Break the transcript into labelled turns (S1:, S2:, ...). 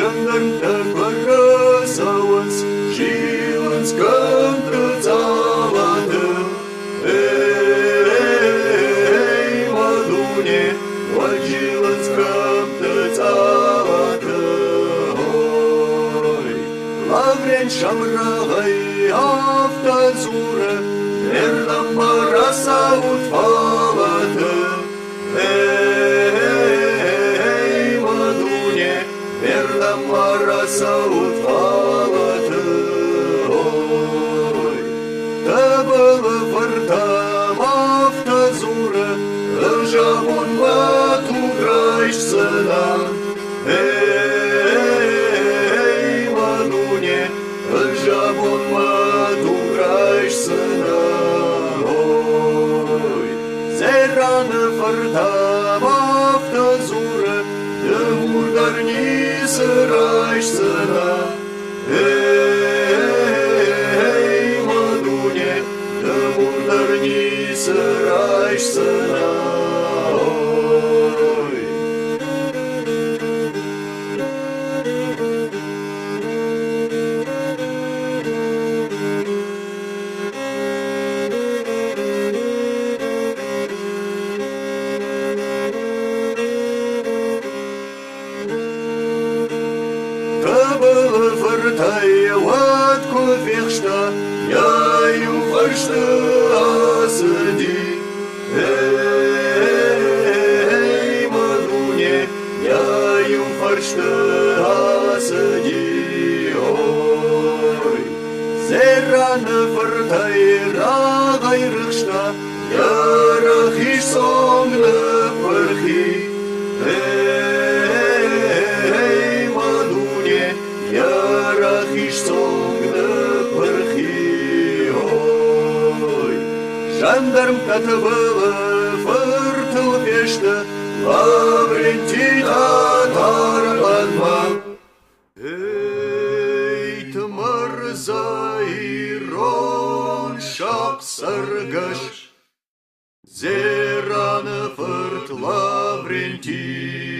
S1: Jandarmă fără sauns și îți cântă țalată. Ei, mădune, ogil îți cântă țalată. La vrem și-am răhăi aftă zură, Nerdam măra saut falată. Ei, mădune, Nerdam măra saut falată. Tăbălă vărtam aftă zură, În jabun mă tu grăiști săna. Ei, mădune, În jabun mă tu grăiști săna. Zerană fărtam aftă zură, De murdărni sărași săna. Ei, mădune, De murdărni sărași săna. Tăbălă vărtai wat cu veșta, Ia-i-u fărștă asădi. Ei, mădune, Ia-i-u fărștă asădi. Zerană vărtai ragai râșta, Ia-rahiș songlă părhi. Ei, mădune, Ia-rahiș songlă părhi. Jandarm ca tăbălă fărtă-l veștă, Lavrentina tarbanma. Ei, tmărzai ron șap sărgăș, Zerană fărt Lavrentina.